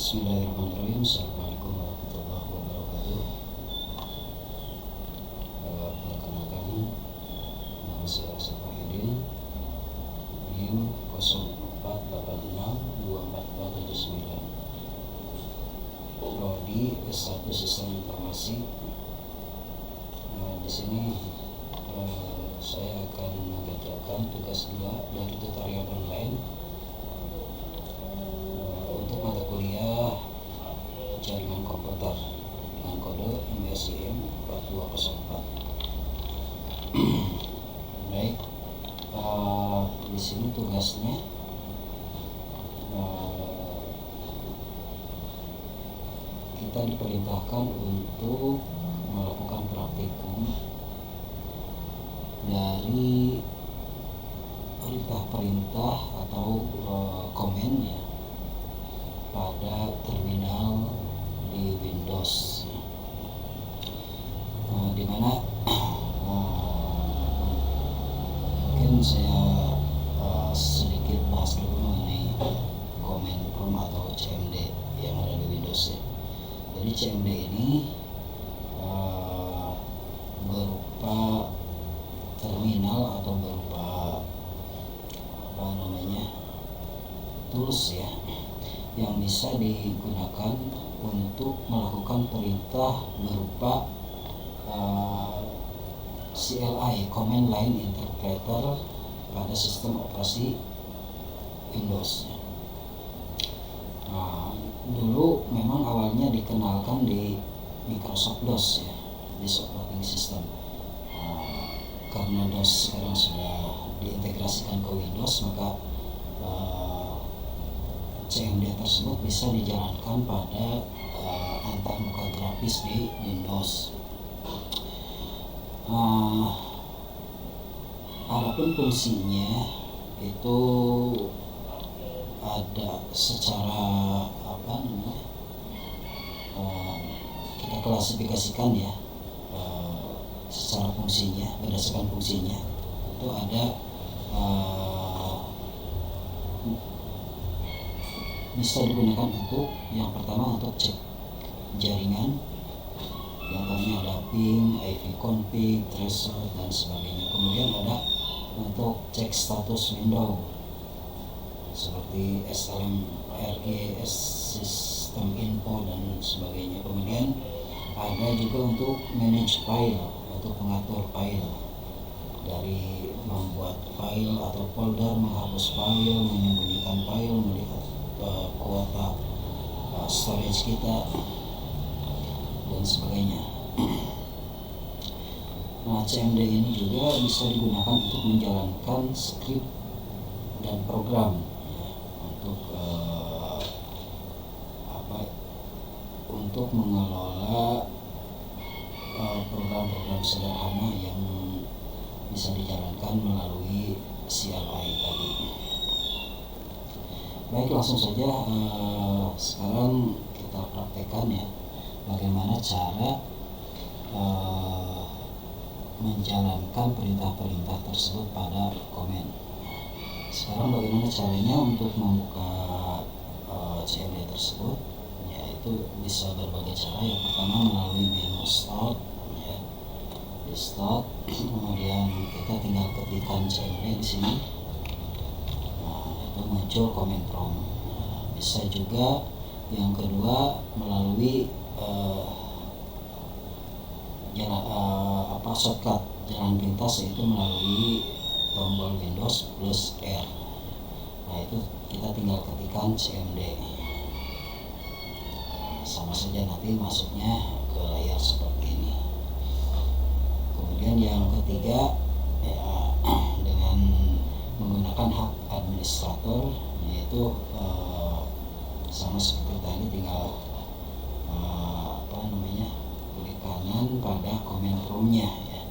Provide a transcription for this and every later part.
Bismillahirrahmanirrahim. Assalamualaikum warahmatullahi wabarakatuh. Perkenalkan, nama saya Asep Wahidin, NIM 0486244779, Prodi S1 Sistem Informasi. Di sini saya akan mengerjakan tugas 2 dari tutorial online untuk mata kuliah jaringan komputer dengan kode MSIM 4204. Baik, di sini tugasnya kita diperintahkan untuk melakukan praktikum dari perintah-perintah atau komen ya pada terminal di Windows, di mana mungkin saya sedikit bahas dulu mengenai command prompt atau CMD yang ada di Windows ya. Jadi CMD ini berupa terminal atau berupa tools ya, yang bisa digunakan untuk melakukan perintah berupa CLI (Command Line Interpreter) pada sistem operasi Windows. Dulu memang awalnya dikenalkan di Microsoft DOS ya, disk operating system. Karena DOS sekarang sudah diintegrasikan ke Windows, maka CMD tersebut bisa dijalankan pada antarmuka grafis di Windows. Adapun fungsinya itu ada secara kita klasifikasikan ya, secara fungsinya, berdasarkan fungsinya itu ada bisa digunakan untuk yang pertama untuk cek jaringan, yang tadinya ada ping, IP config, threshold dan sebagainya. Kemudian ada untuk cek status window seperti SLMRE, sistem info dan sebagainya. Kemudian ada juga untuk manage file, untuk mengatur file, dari membuat file atau folder, menghapus file, menyembunyikan file, melihat kuota storage kita dan sebagainya. CMD ini juga bisa digunakan untuk menjalankan script dan program ya, untuk mengelola program-program sederhana yang bisa dijalankan melalui CLI tadi. Baik, langsung saja sekarang kita praktekkan ya bagaimana cara menjalankan perintah-perintah tersebut pada komen. Sekarang bagaimana caranya untuk membuka CMD tersebut? Yaitu bisa berbagai cara. Yang pertama melalui menu start ya, di start, kemudian kita tinggal ketikkan CMD di sini. Muncul command prompt. Bisa juga yang kedua melalui shortcut jalan pintas, yaitu melalui tombol Windows plus R. Itu kita tinggal ketikkan CMD. Sama saja nanti masuknya ke layar seperti ini. Kemudian yang ketiga ya, dengan menggunakan hak administrator, yaitu sama seperti tadi, tinggal klik kanan pada command prompt-nya ya,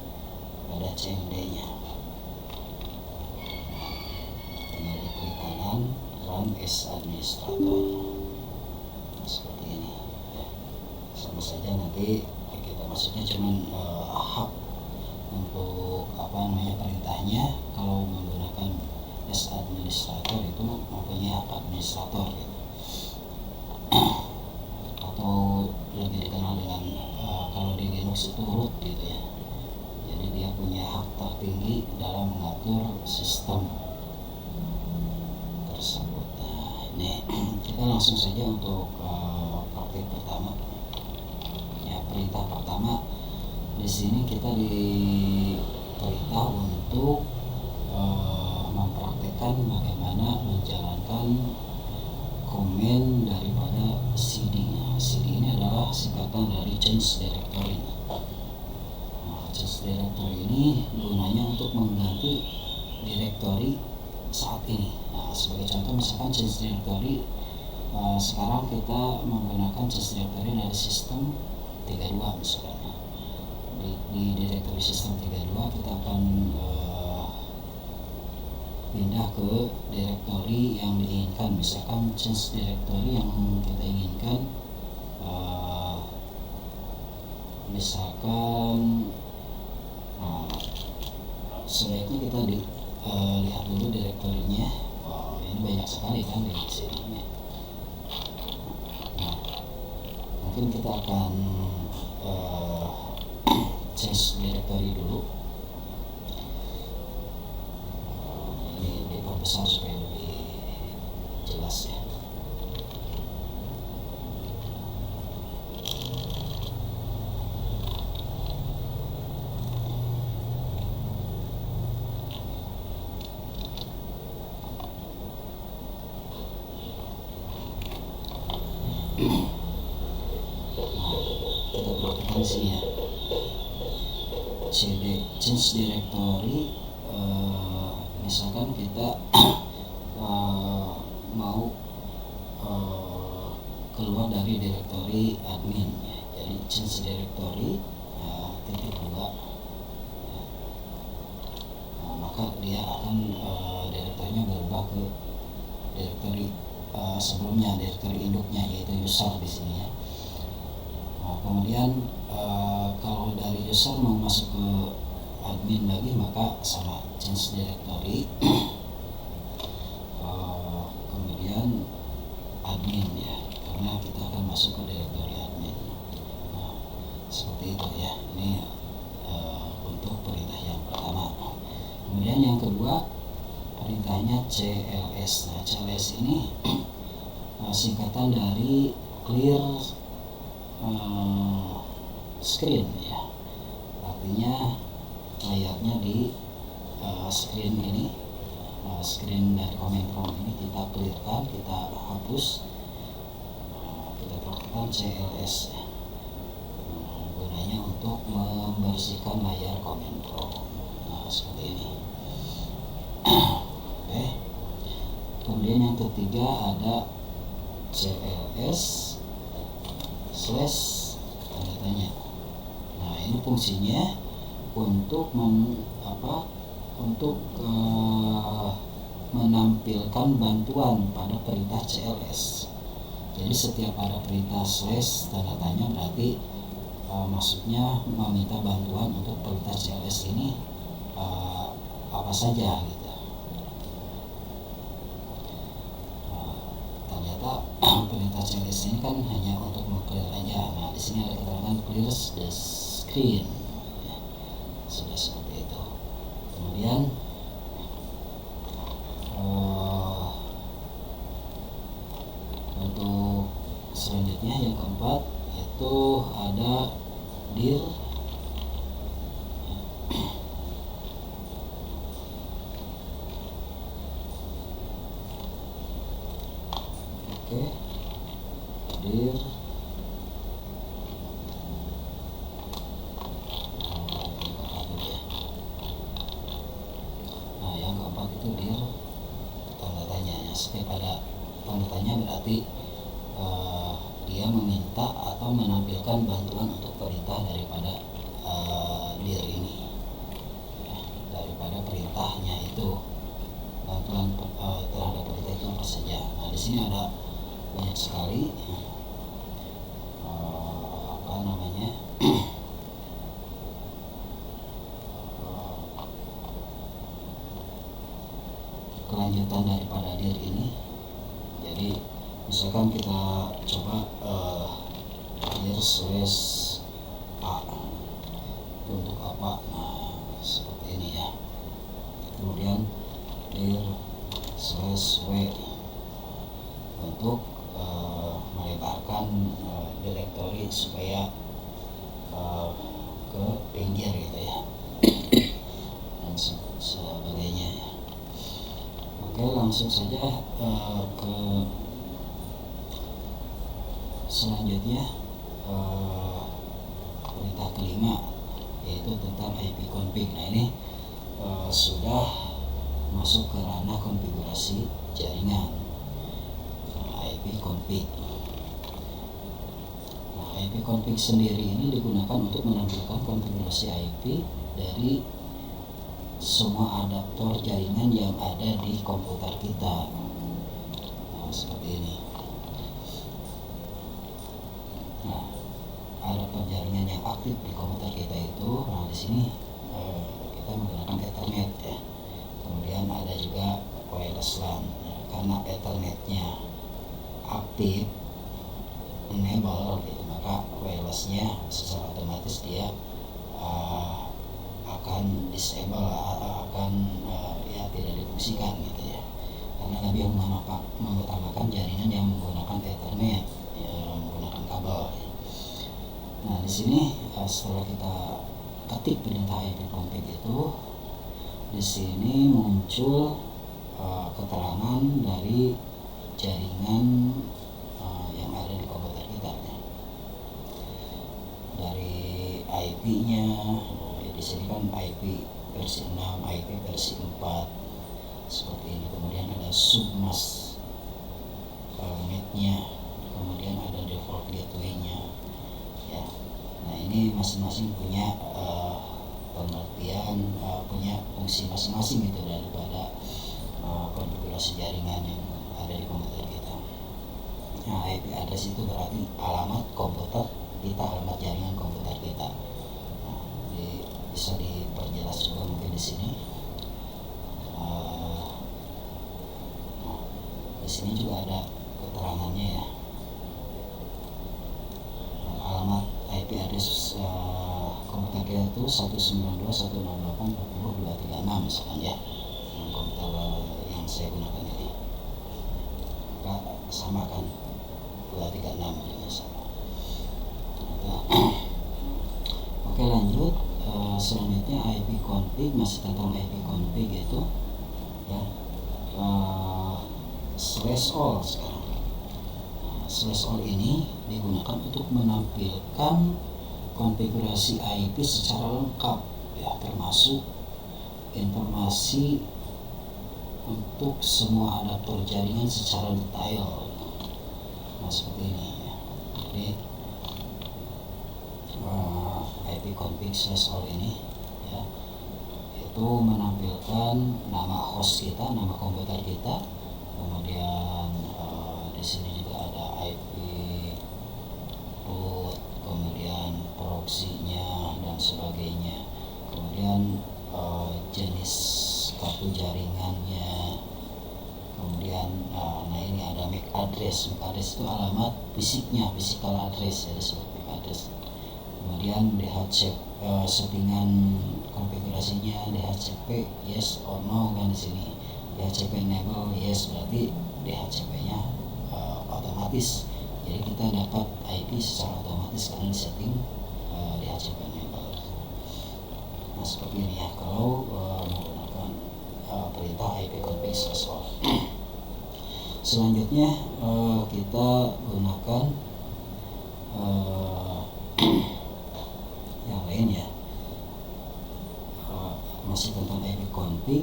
pada CMD-nya. Tinggal diklik kanan, run as administrator seperti ini ya. Sama saja nanti kita maksudnya cuman hak untuk perintahnya. Kalau menggunakan as administrator itu mempunyai hak administrator gitu. itu root gitu ya. Jadi dia punya hak tertinggi dalam mengatur sistem tersebut. Nah, ini kita langsung saja untuk praktik pertama. Ya, perintah pertama di sini kita diperintah untuk mempraktekkan bagaimana menjalankan komen daripada CD. CD ini adalah singkatan dari change directory. Nah, change directory ini gunanya untuk mengganti directory saat ini. Nah, sebagai contoh misalkan change directory sekarang kita menggunakan change directory dari sistem 32 misalkan. Di directory sistem 32 kita akan pindah ke directory yang diinginkan. Misalkan change directory yang kita inginkan misalkan sebaiknya kita lihat dulu directory-nya. Ini banyak sekali kan di sini. Nah, mungkin kita akan change directory dulu. Ini diperbesar supaya lebih jelas ya. Kita perhatikan sini ya, cd change directory. Misalkan kita mau keluar dari directory admin ya. Jadi change directory titik 2 ya. Maka dia akan directory-nya berubah ke directory sebelumnya, directory induknya yaitu user di sini ya. Kemudian kalau dari user mau masuk ke admin lagi maka sama change directory kemudian admin ya, karena kita akan masuk ke directory admin. Nah, seperti itu ya. Ini untuk perintah yang pertama. Kemudian yang kedua perintahnya CLS. Nah, CLS ini singkatan dari clear screen ya, artinya layarnya di screen ini, screen dari comment prompt ini kita clearkan, kita hapus. Kita lakukan CLS ya. Gunanya untuk membersihkan layar comment prompt. Nah, seperti ini. Oke. Kemudian yang ketiga ada CLS slash tanda tanya. Nah, ini fungsinya untuk menampilkan bantuan pada perintah CLS. Jadi setiap ada perintah slash tanda tanya berarti maksudnya meminta bantuan untuk perintah CLS ini apa saja gitu. Ternyata perintah CLS ini kan hanya untuk meng-clear aja. Nah, di sini ada keterangan clear the screen. Sudah seperti itu. Kemudian untuk selanjutnya yang keempat itu ada dir. Oke, dir itu dia tanda tanya ya. Setiap ada tanda tanya berarti dia meminta atau menampilkan bantuan untuk perintah daripada dir ini ya, daripada perintahnya itu, bantuan terhadap perintah itu apa saja. Nah, di sini ada banyak sekali kelanjutan daripada dir ini. Jadi misalkan kita coba dir slash a. itu untuk apa. Nah seperti ini ya. Kemudian dir/w untuk melebarkan direktori supaya ke pinggir gitu ya, dan sebagainya ya. Oke, langsung saja ke selanjutnya, perintah kelima, yaitu tentang IP config. Nah ini sudah masuk ke ranah konfigurasi jaringan, IP config. Nah, IP config sendiri ini digunakan untuk menampilkan konfigurasi IP dari semua adaptor jaringan yang ada di komputer kita. Nah, seperti ini. Nah, adaptor jaringan yang aktif di komputer kita itu, nah di sini kita menggunakan Ethernet ya. Kemudian ada juga wireless LAN. Ya, karena Ethernetnya aktif, enable gitu, maka wirelessnya secara otomatis dia akan disable, ya tidak difungsikan gitu ya, karena lebih mengutamakan jaringan yang menggunakan Ethernet ya, menggunakan kabel ya. Nah di sini setelah kita ketik perintah IP config itu, di sini muncul keterangan dari jaringan yang ada di komputer kita ya. Dari IP-nya, di sini kan IP versi 6, IP versi 4 seperti ini. Kemudian ada submask net-nya, kemudian ada default gateway-nya ya. Nah ini masing-masing punya pengertian, punya fungsi masing-masing gitu daripada konfigurasi jaringan yang ada di komputer kita. Nah IP address itu berarti alamat komputer kita, alamat jaringan komputer kita. Nah, bisa diperjelas juga mungkin di sini. Nah, di sini juga ada keterangannya ya. Alamat IP address komputer kita itu 192.168.40.236 misalkan ya. Komputer yang saya gunakan ini, maka sama kan 236 ini sama. Oke lanjut, selanjutnya IP config, masih tentang IP config itu ya, /all sekarang. /all ini digunakan untuk menampilkan konfigurasi IP secara lengkap ya, termasuk informasi untuk semua adaptor jaringan secara detail. Nah seperti ini ya. Jadi IP config /all ini ya, itu menampilkan nama host kita, nama komputer kita, kemudian di sini juga ada IP root, kemudian proxy-nya dan sebagainya, kemudian jenis kartu jaringannya, kemudian nah ini ada MAC address. MAC address itu alamat fisiknya, physical address ya, disebut MAC address. Kemudian DHCP, settingan konfigurasinya DHCP yes or no kan di sini. DHCP enable yes, berarti DHCP-nya otomatis. Jadi kita dapat IP secara otomatis karena disetting DHCP enable. Nah seperti ini ya kalau menggunakan perintah IP config /all. Selanjutnya kita gunakan yang lain ya, masih tentang IP config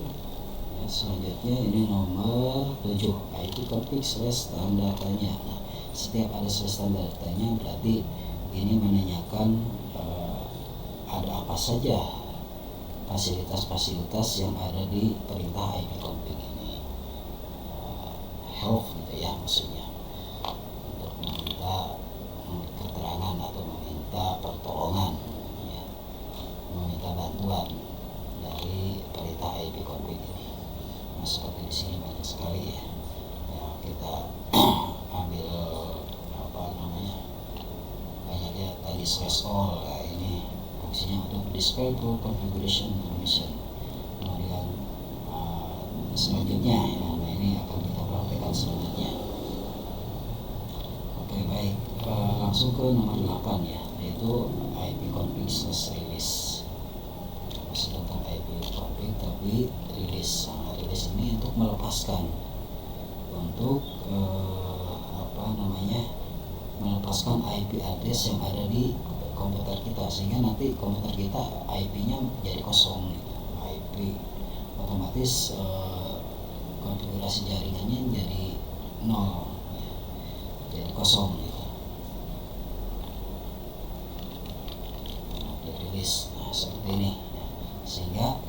ya. Selanjutnya ini nomor 7, IP config /standartanya. Nah, setiap ada /standartanya berarti ini menanyakan ada apa saja fasilitas-fasilitas yang ada di perintah IP config ini, help gitu ya maksudnya, untuk meminta keterangan atau meminta pertolongan ya, meminta bantuan dari perintah IP config ini. Nah seperti di sini banyak sekali ya, kita ambil apa namanya, banyak ya tadi /all ya, ini isinya untuk display full configuration information. Kemudian selanjutnya ya, nah ini akan kita praktekkan selanjutnya. Oke, baik, langsung ke nomor 8 ya, yaitu ipconfig/release. Masih tentang ipconfig tapi release. Nah, release ini untuk melepaskan, untuk melepaskan IP address yang ada di komputer kita, sehingga nanti komputer kita IP-nya jadi kosong gitu. IP otomatis konfigurasi jaringannya jadi 0 ya, jadi kosong gitu. Nah, di release seperti ini ya. Sehingga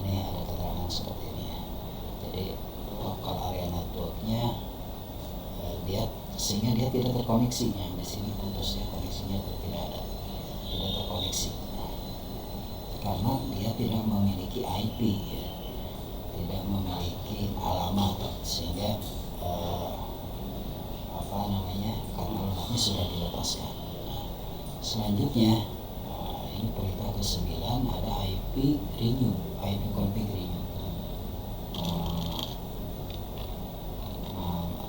ini ada keterangan seperti ini ya. Jadi local area networknya sehingga dia tidak terkoneksi ya. Di sini putus ya, koneksinya tidak terkoneksi karena dia tidak memiliki IP ya, tidak memiliki alamat, sehingga karena alamatnya sudah dilepaskan. Selanjutnya ini perintah ke-9 ada IP renew, IP config renew.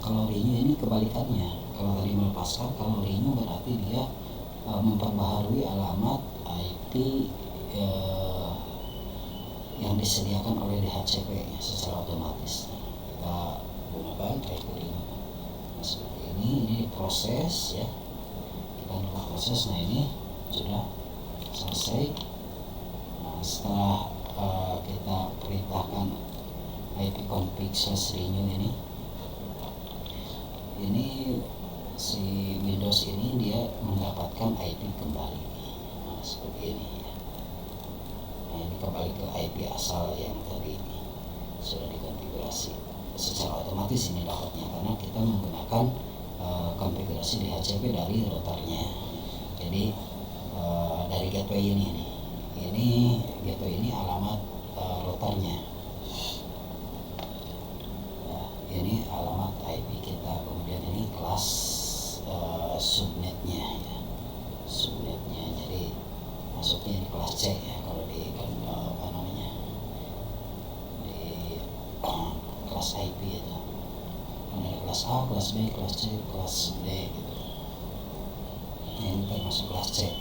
Kalau renew ini kebalikannya. Kalau tadi melepaskan, kalau renew berarti dia memperbaharui alamat IP yang disediakan oleh DHCP secara otomatis. Kita gunakan IP renew. Seperti ini proses ya. Kita nunggu proses. Nah, ini sudah selesai. Nah, setelah kita perintahkan ipconfig/renew ini si Windows ini dia mendapatkan IP kembali. Nah, seperti ini ya. Nah, ini kembali ke IP asal yang tadi sudah dikonfigurasi secara otomatis. Ini dapatnya karena kita menggunakan konfigurasi DHCP dari routernya. Jadi dari gateway ini gateway ini alamat routernya. Ini alamat IP kita, kemudian ini kelas subnetnya ya, subnetnya. Jadi masuknya di kelas C ya, kalau di di kelas IP itu ada kelas A, kelas B, kelas C, kelas D gitu. Ini termasuk kelas C.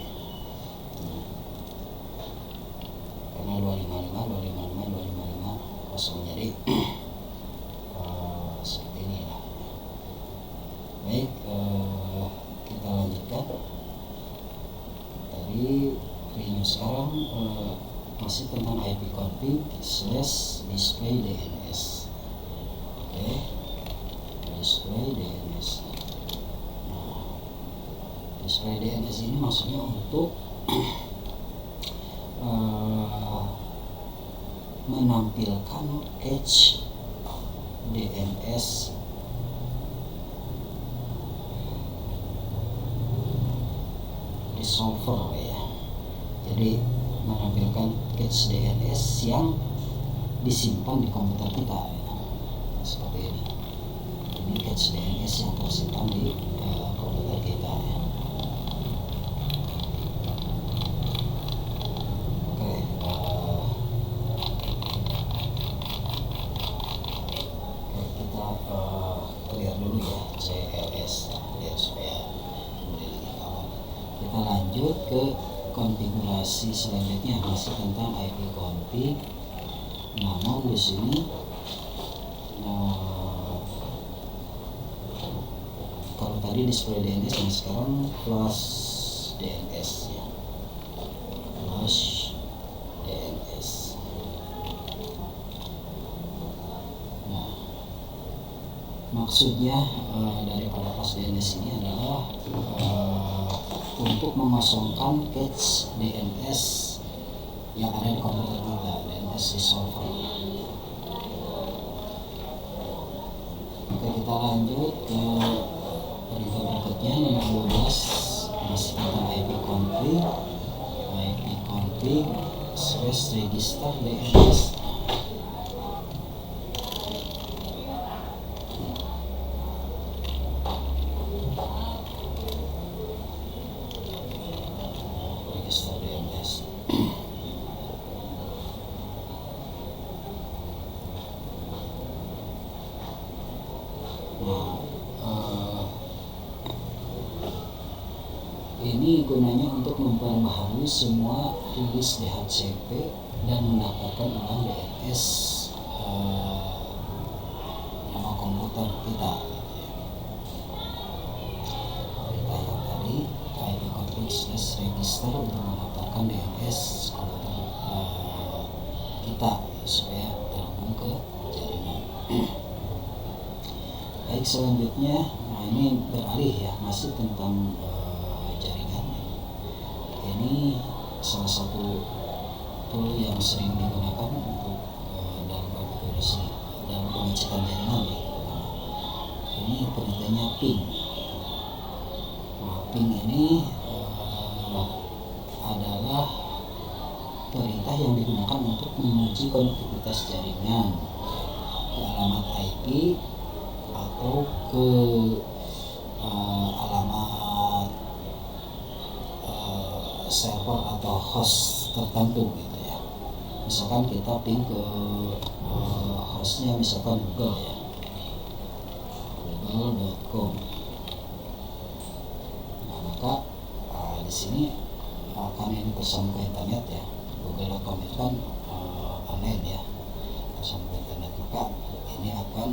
Karena 255 kosong, jadi seperti ini lah. Baik, kita lanjutkan. Tadi renew, sekarang masih tentang ipconfig/display DNS. Oke, display DNS. Nah, display DNS ini maksudnya untuk menampilkan cache DNS resolver ya. Jadi menampilkan cache DNS yang disimpan di komputer kita ya. Seperti ini. Ini cache DNS yang tersimpan di komputer kita ya. Clear dulu ya CLS ya, supaya kita lanjut ke konfigurasi selanjutnya, masih tentang ipconfig. Namun di sini kalau tadi display DNS, yang sekarang flash DNS ya, flash DNS. Maksudnya daripada flash DNS ini adalah untuk mengosongkan cache DNS yang ada di komputer kita, DNS resolver. Oke, kita lanjut ke perintah berikutnya, nomor 12, masih tentang ipconfig/register DNS. Register DNS. ini gunanya untuk memperbaharui semua rilis DHCP dan mendapatkan ulang DNS nama komputer kita. Perintah yang tadi ID config/register untuk mendaftarkan DNS komputer kita supaya terhubung ke jaringan. Baik, selanjutnya, nah ini beralih ya, masih tentang jaringan. Ini salah satu tool yang sering digunakan untuk dalam konfigurasi, dalam pengecekan jaringan ya. Ini perintahnya ping. Nah, ping ini adalah perintah yang digunakan untuk menguji konektivitas jaringan ke alamat IP atau ke alamat server atau host tertentu gitu ya. Misalkan kita ping ke hostnya misalkan Google ya, google.com. Nah, maka di sini karena ini tersambung ke internet ya, google.com itu kan online ya, tersambung ke internet, maka ini akan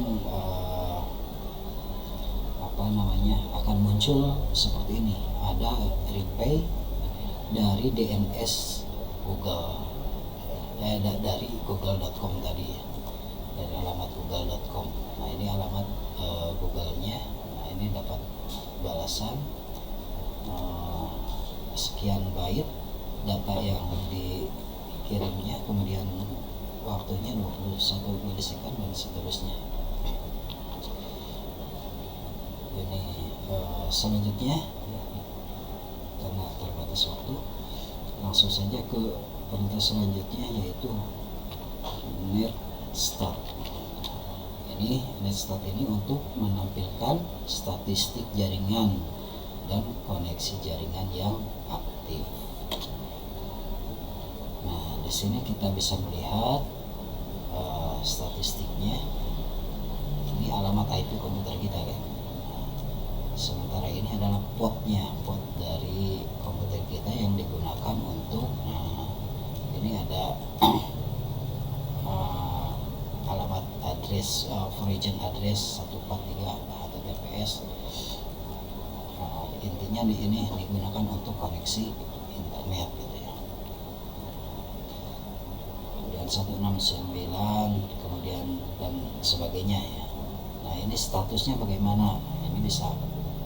akan muncul seperti ini, ada reply dari DNS Google dari google.com tadi, dari alamat google.com. Nah, ini alamat Google-nya. Nah, ini dapat balasan sekian byte data yang dikirimnya, kemudian waktunya 21 milisekund dan seterusnya. Ini selanjutnya karena terbatas waktu, langsung saja ke perintah selanjutnya, yaitu net start. Ini net start ini untuk menampilkan statistik jaringan dan koneksi jaringan yang aktif. Nah, di sini kita bisa melihat statistiknya. Ini alamat IP komputer kita kan. Sementara ini adalah potnya, pot dari komputer kita yang digunakan untuk ini ada alamat address origin address 143 HTTPS. Intinya ini digunakan untuk koneksi internet gitu ya. Kemudian 169 kemudian dan sebagainya ya. Nah, ini statusnya bagaimana? Ini bisa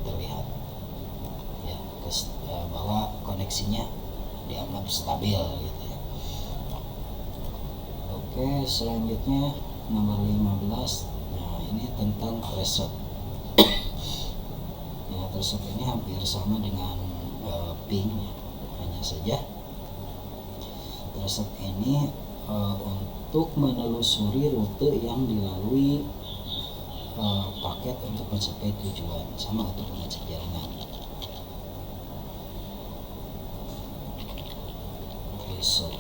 terlihat ya, bahwa koneksinya dianggap stabil gitu ya. Oke, selanjutnya nomor 15. Nah, ini tentang threshold. Ya, threshold ini hampir sama dengan ping, hanya saja threshold ini untuk menelusuri rute yang dilalui paket untuk mencapai tujuan, sama untuk mengecek jaringan. Threshold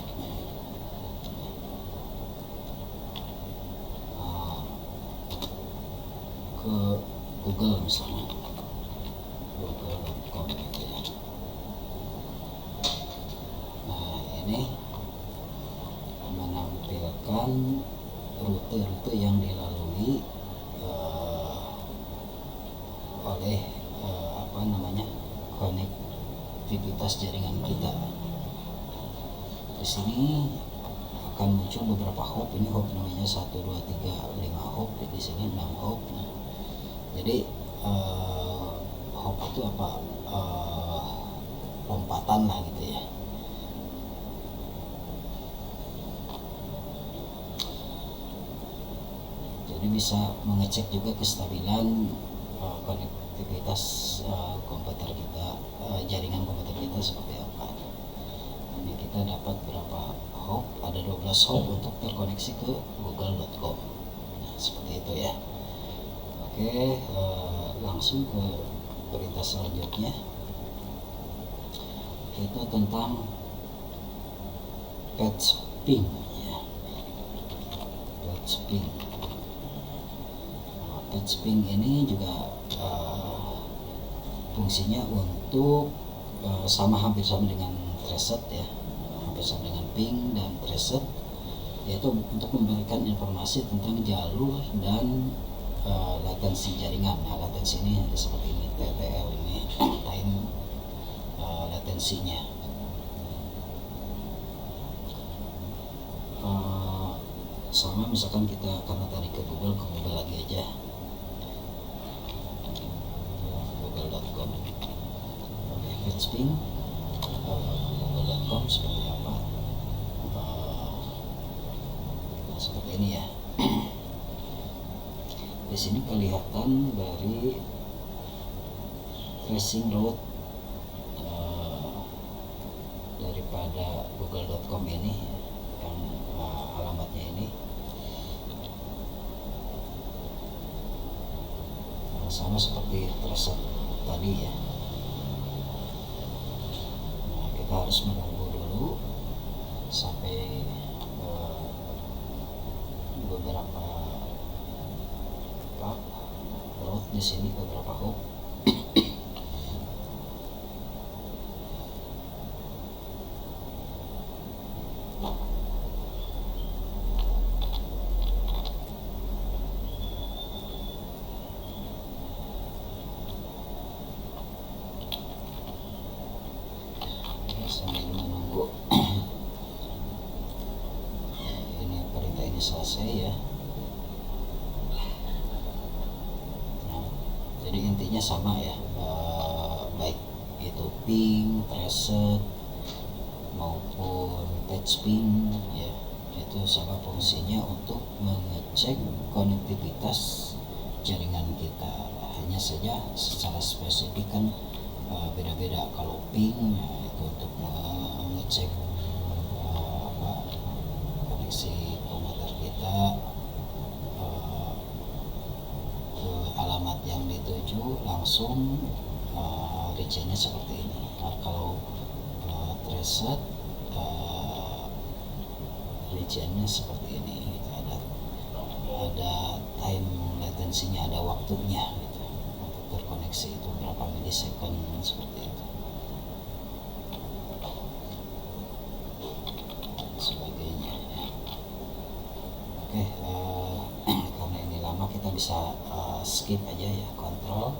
ke Google misalnya, google.com gitu ya. Nah, ini menampilkan rute-rute yang dilalui oleh konektivitas jaringan kita. Di sini akan muncul beberapa hop. Ini hop namanya 1, 2, 3, 5 hop. Di sini 6 hop. Jadi hop itu apa? Lompatan lah gitu ya. Jadi bisa mengecek juga kestabilan konektivitas komputer kita, jaringan komputer kita seperti apa. Ini kita dapat berapa hop? Ada 12 hop untuk terkoneksi ke google.com. Nah, seperti itu ya. Oke, langsung ke perintah selanjutnya, itu tentang patch ping ya. Patch ping. Patch ping ini juga fungsinya untuk hampir sama dengan Traceroute ya, hampir sama dengan ping dan Traceroute, yaitu untuk memberikan informasi tentang jalur dan latensi jaringan. Nah, latensi ini seperti ini, TTL ini time latensinya. Sama misalkan kita karena tadi ke Google lagi aja, google.com, page ping google.com seperti apa, seperti ini ya. Di sini kelihatan dari tracing route daripada google.com ini yang alamatnya ini sama seperti Traceroute tadi ya. Nah, kita harus menunggu dulu sampai beberapa route di sini, beberapa hop. Sambil menunggu ini perintah ini selesai ya. Nah, jadi intinya sama ya, baik itu ping, Traceroute maupun page ping ya, itu sama fungsinya untuk mengecek konektivitas jaringan kita. Hanya saja secara spesifik kan beda-beda. Kalau ping itu untuk mengecek koneksi komputer kita ke alamat yang dituju langsung, regionnya seperti ini. Nah, kalau Traceroute regionnya seperti ini, ada time latensinya, ada waktunya gitu, untuk terkoneksi itu berapa milisecond seperti itu. Sebagainya ya. Oke, karena ini lama kita bisa skip aja ya, kontrol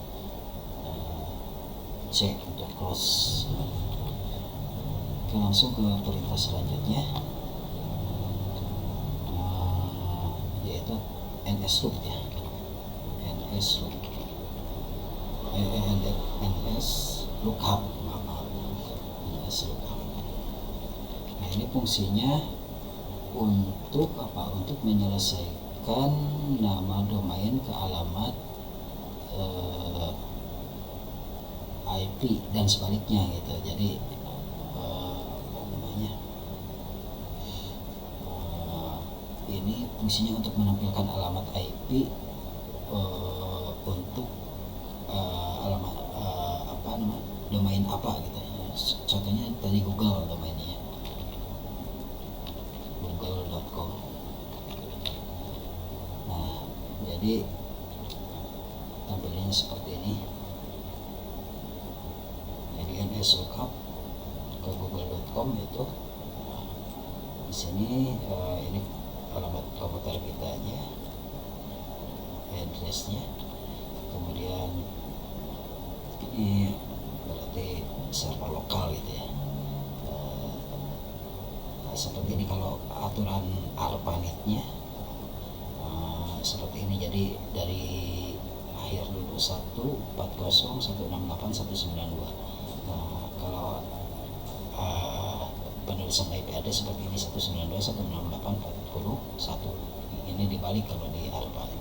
C untuk close. Oke, langsung ke perintah selanjutnya, yaitu nsloop ya, nsloop lookup. Nah, ini fungsinya untuk apa? Untuk menyelesaikan nama domain ke alamat IP dan sebaliknya gitu. Jadi ini fungsinya untuk menampilkan alamat IP untuk alamat domain apa gitu. Contohnya tadi Google domainnya, google.com. Nah, jadi tampilannya seperti ini. Jadi nslookup ke google.com itu, di sini ini alamat komputer kita aja, addressnya, kemudian ini berarti server lokal gitu ya. Seperti ini kalau aturan ARPANET-nya seperti ini. Jadi dari akhir dulu 140.168.192. Nah, kalau penulisan IP ada seperti ini, 192.168.41. Ini dibalik kalau di ARPANET.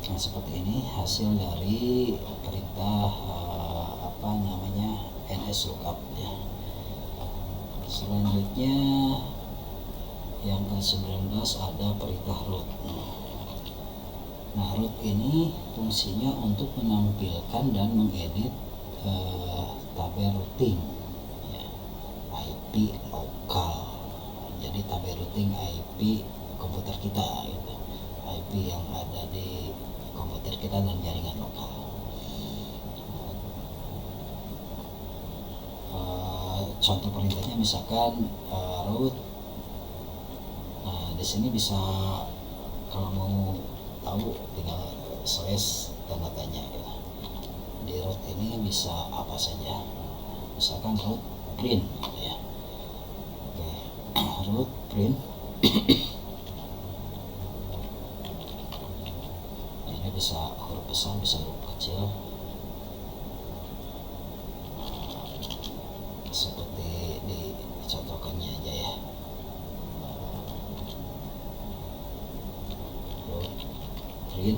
Nah, seperti ini hasil dari perintah nslookup ya. Selanjutnya yang ke-19 ada perintah root. Nah, root ini fungsinya untuk menampilkan dan mengedit tabel routing ya, IP lokal. Jadi tabel routing IP komputer kita gitu, IP yang ada di komputer kita dan jaringan lokal. contoh perintahnya misalkan root. Nah di sini bisa kalau mau tahu tinggal slash tanda tanya gitu. Di root ini bisa apa saja, misalkan root print gitu ya. Oke, root print. Ini bisa huruf besar, bisa huruf kecil, seperti dicontohkannya aja ya. Root print,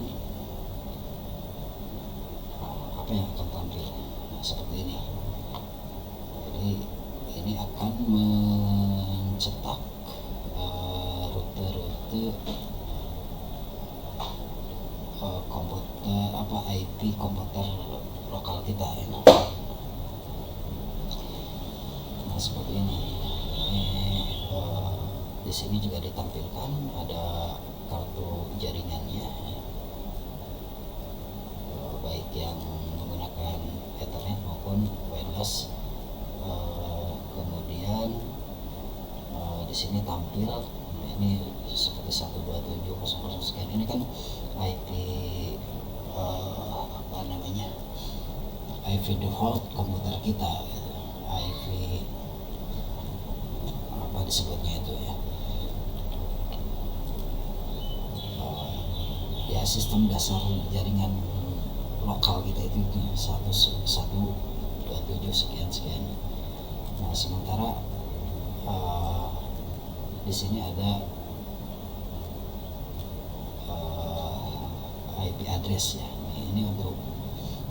apa yang akan tampil? Nah, seperti ini. Jadi ini akan mencetak rute-rute komputer IP komputer lokal kita ya. Nah seperti ini. Di sini juga ditampilkan ada kartu jaringannya, baik yang menggunakan Ethernet maupun wireless. Kemudian di sini tampil, ini seperti 127.0.0 sekian. Ini kan IP IP default komputer kita, IP apa disebutnya itu ya, ya sistem dasar jaringan lokal kita itu 127 sekian. Nah sementara di sini ada IP address ya. Ini untuk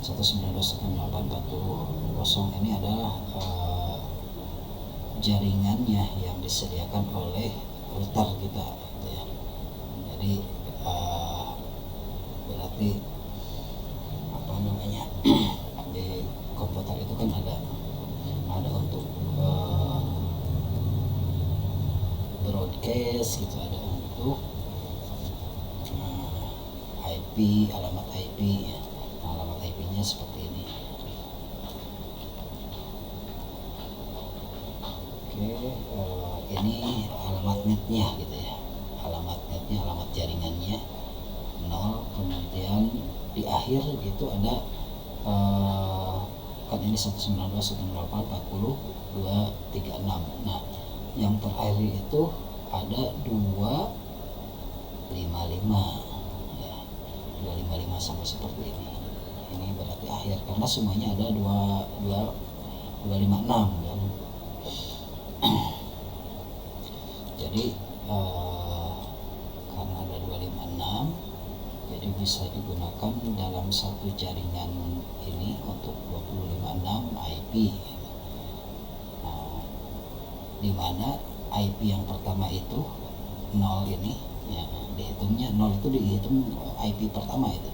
192.168.40 ini adalah jaringannya yang disediakan oleh router kita gitu ya. Jadi berarti di komputer itu kan ada untuk broadcast gitu, ada untuk IP, alamat IP ya. Nah, alamat IP-nya seperti ini. Oke, ini alamat netnya gitu ya. Alamat netnya, alamat jaringannya 0, kemudian di akhir itu ada kan ini 192.168.40.236. Nah yang terakhir itu ada 255 ya, 255 sama seperti ini. Ini berarti akhir karena semuanya ada 256 kan. Jadi karena ada 256, jadi bisa digunakan dalam satu jaringan ini untuk 256 IP. Nah, di mana IP yang pertama itu 0 ini ya, dihitungnya 0 itu dihitung IP pertama itu.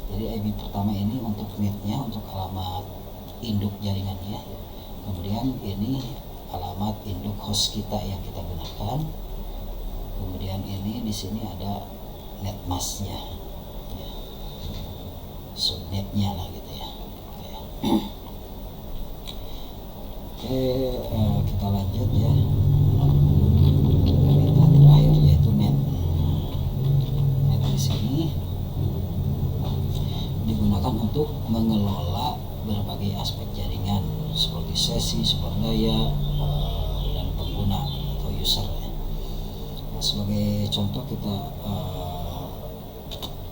Jadi IP pertama ini untuk netnya, untuk alamat induk jaringannya. Kemudian ini alamat induk host kita yang kita gunakan. Kemudian ini di sini ada netmasknya, ya, subnetnya lah gitu ya. Oke, kita lanjut ya. Perintah terakhir yaitu net. Net di sini digunakan untuk mengelola berbagai aspek jaringan seperti sesi, sumber daya, dan pengguna atau user ya. Nah, sebagai contoh kita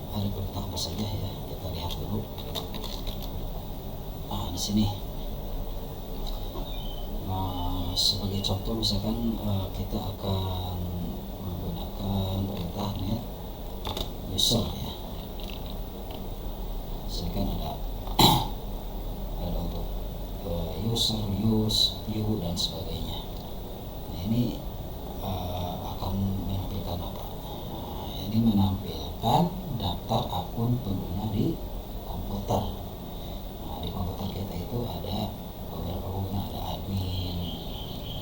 ada perintah apa saja ya, kita lihat dulu. Nah di sini, sebagai contoh misalkan kita akan menggunakan perintah net user ya. Misalkan ada untuk user, use, view dan sebagainya. Nah, ini akan menampilkan apa? Nah, ini menampilkan daftar akun pengguna di komputer. Nah, di komputer kita itu ada beberapa pengguna, ada admin,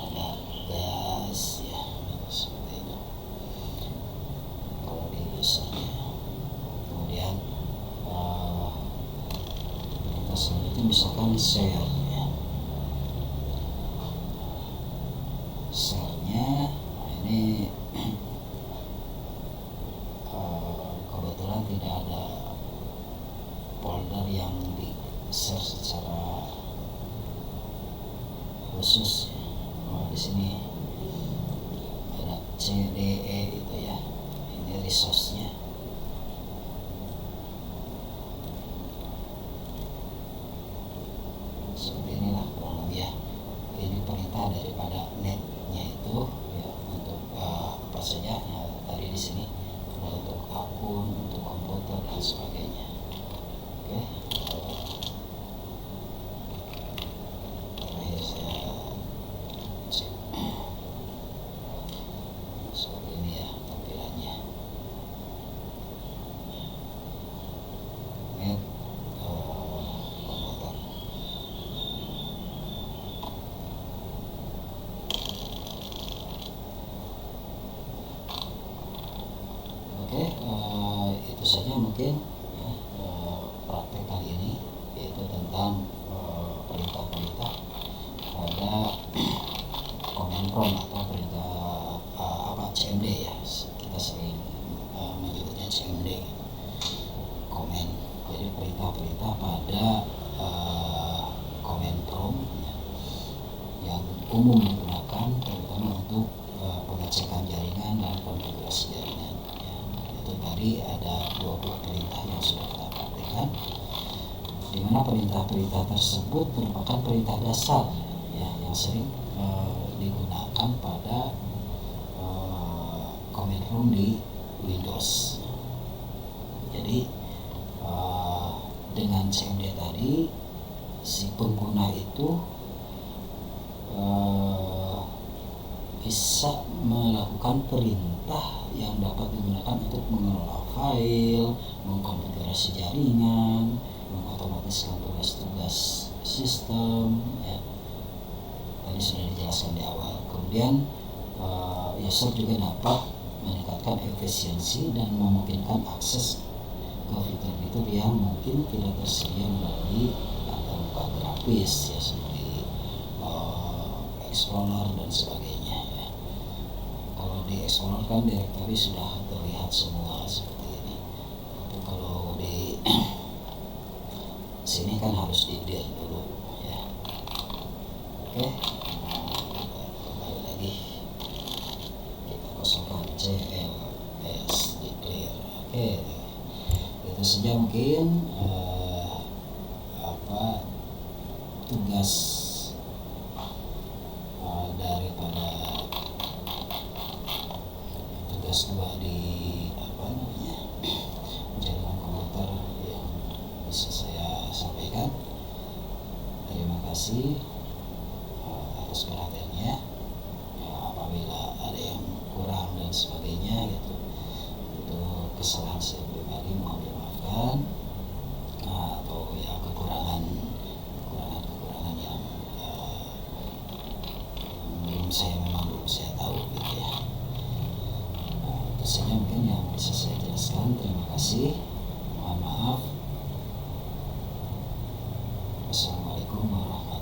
ada gas ya, seperti itu. Kalau di usernya, kemudian kita selanjutnya misalkan share ya. folder yang di share secara khusus ya. Di sini ada CDE itu ya, ini resource-nya. Seperti inilah kurang lebih ya. Ini perintah daripada netnya itu ya, untuk apa saja ya, tadi di sini untuk akun, untuk komputer dan sebagainya. Oke, terakhir saya cek seperti ini ya tampilannya. Net komputer. Oke, itu saja mungkin ya, praktek kali ini, yaitu tentang perintah-perintah pada command prompt atau perintah CMD ya, kita sering menyebutnya CMD, command. Jadi perintah-perintah pada command prompt ya, yang umum digunakan terutama untuk pengecekan jaringan dan konfigurasi jaringan. Itu tadi ada 20 perintah yang sudah kita praktekkan, di mana perintah-perintah tersebut merupakan perintah dasar ya, yang sering digunakan pada command prompt di Windows. Jadi dengan CMD tadi si pengguna itu bisa melakukan perintah yang dapat digunakan untuk mengelola file, mengkonfigurasi jaringan, mengotomatiskan tugas-tugas sistem ya. Tadi sudah dijelaskan di awal. Kemudian user juga dapat meningkatkan efisiensi dan memungkinkan akses ke fitur-fitur yang mungkin tidak tersedia melalui muka grafis ya, seperti Explorer dan sebagainya ya. Kalau di Explorer kan direktori sudah terlihat semua seperti ini, tapi kalau di sini kan harus di delete dulu ya. Oke, kembali lagi kita kosongkan CLS declare. Oke, itu saja mungkin tugas daripada tugas 2 di jaringan komputer yang bisa saya sampaikan. Terima kasih atas perhatiannya ya, apabila ada yang kurang dan sebagainya gitu, itu kesalahan saya pribadi, mohon dimaafkan, atau ya kekurangan yang belum saya tahu gitu ya. Itu saja mungkin yang bisa saya jelaskan. Terima kasih, mohon maaf. Wassalamualaikum warahmatullahi wabarakatuh.